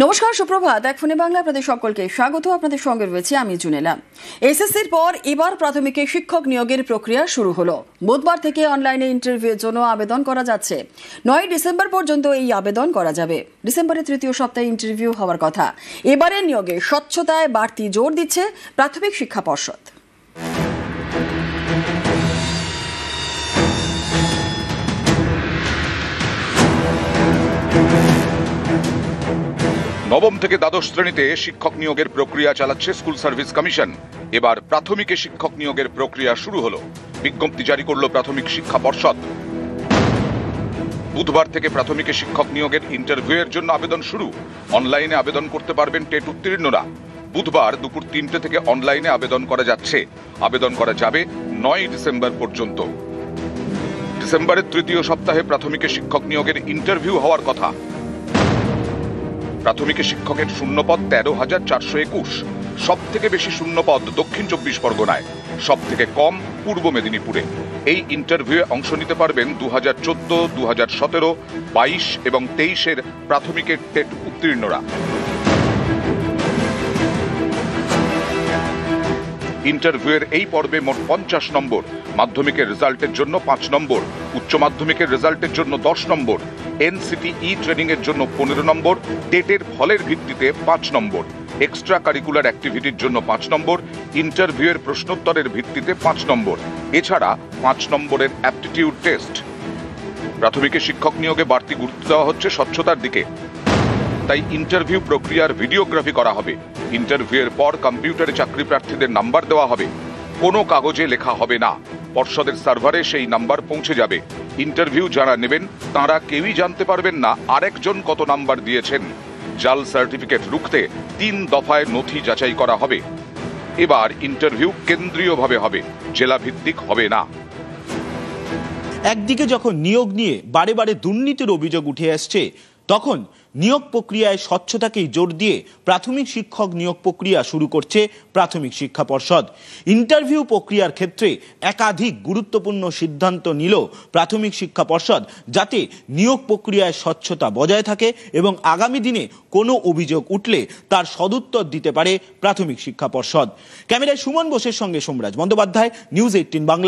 নমস্কার, সুপ্রভাত। এক ফোনে বাংলা আপনাদের সকলকে স্বাগত। আপনাদের সঙ্গে রয়েছে আমি জুনেলা। এসএসসির পর এবার প্রাথমিকে শিক্ষক নিয়োগের প্রক্রিয়া শুরু হলো। বুধবার থেকে অনলাইনে ইন্টারভিউয়ের জন্য আবেদন করা যাচ্ছে। 9 ডিসেম্বর পর্যন্ত এই আবেদন করা যাবে। ডিসেম্বরের তৃতীয় সপ্তাহে ইন্টারভিউ হওয়ার কথা। এবারের নিয়োগে স্বচ্ছতায় বাড়তি জোর দিচ্ছে প্রাথমিক শিক্ষা পর্ষদ। নবম থেকে দ্বাদশ শ্রেণীতে শিক্ষক নিয়োগের প্রক্রিয়া চালাচ্ছে স্কুল সার্ভিস কমিশন। এবার প্রাথমিকে শিক্ষক নিয়োগের প্রক্রিয়া শুরু হলো। বিজ্ঞপ্তি জারি করল প্রাথমিক শিক্ষা পর্ষদ। বুধবার থেকে প্রাথমিকে শিক্ষক নিয়োগের ইন্টারভিউয়ের জন্য আবেদন শুরু। অনলাইনে আবেদন করতে পারবেন টেট উত্তীর্ণরা। বুধবার দুপুর 3টে থেকে অনলাইনে আবেদন করা যাচ্ছে। আবেদন করা যাবে 9 ডিসেম্বর পর্যন্ত। ডিসেম্বরের তৃতীয় সপ্তাহে প্রাথমিকে শিক্ষক নিয়োগের ইন্টারভিউ হওয়ার কথা। প্রাথমিকে শিক্ষকের শূন্যপদ 13,421। সব থেকে বেশি শূন্যপদ দক্ষিণ 24 পরগনায়, সব থেকে কম পূর্ব মেদিনীপুরে। এই ইন্টারভিউয়ে অংশ নিতে পারবেন 2014, 2017, 22 এবং 23-এর প্রাথমিকের টেট উত্তীর্ণরা। ইন্টারভিউয়ের এই পর্বে মোট 50 নম্বর, মাধ্যমিকের রেজাল্টের জন্য 5 নম্বর, উচ্চ মাধ্যমিকের রেজাল্টের জন্য 10 নম্বর, এনসিটিই ট্রেনিং এর জন্য 15 নম্বর, টেটের ফলের ভিত্তিতে 5 নম্বর, এক্সট্রা কারিকুলার অ্যাক্টিভিটির জন্য 5 নম্বর, ইন্টারভিউয়ের প্রশ্নোত্তরের ভিত্তিতে 5 নম্বর, এছাড়া 5 নম্বরের অ্যাপটিটিউড টেস্ট। প্রাথমিকে শিক্ষক নিয়োগে বাড়তি গুরুত্ব দেওয়া হচ্ছে স্বচ্ছতার দিকে। তাই ইন্টারভিউ প্রক্রিয়ার ভিডিওগ্রাফি করা হবে। ইন্টারভিউয়ের পর কম্পিউটারে চাকরি প্রার্থীদের নাম্বার দেওয়া হবে। কোনো কাগজে লেখা হবে না, পর্ষদের সার্ভারে সেই নাম্বার পৌঁছে যাবে। ইন্টারভিউ যারা নেবেন তারা কেউই জানতে পারবেন না আরেকজন কত নাম্বার দিয়েছেন। জাল সার্টিফিকেট রুখতে 3 দফায় নথি যাচাই করা হবে। এবার ইন্টারভিউ কেন্দ্রীয়ভাবে হবে, জেলা ভিত্তিক হবে না। একদিকে যখন নিয়োগ নিয়ে বারে বারে দুর্নীতির অভিযোগ উঠে আসছে, তখন নিয়োগ প্রক্রিয়ায় স্বচ্ছতাকেই জোর দিয়ে প্রাথমিক শিক্ষক নিয়োগ প্রক্রিয়া শুরু করছে প্রাথমিক শিক্ষা পর্ষদ। ইন্টারভিউ প্রক্রিয়ার ক্ষেত্রে একাধিক গুরুত্বপূর্ণ সিদ্ধান্ত নিল প্রাথমিক শিক্ষা পর্ষদ, যাতে নিয়োগ প্রক্রিয়ায় স্বচ্ছতা বজায় থাকে এবং আগামী দিনে কোনো অভিযোগ উঠলে তার সদুত্তর দিতে পারে প্রাথমিক শিক্ষা পর্ষদ। ক্যামেরায় সুমন বোসের সঙ্গে সোমরাজ বন্দ্যোপাধ্যায়, নিউজ 18 বাংলা।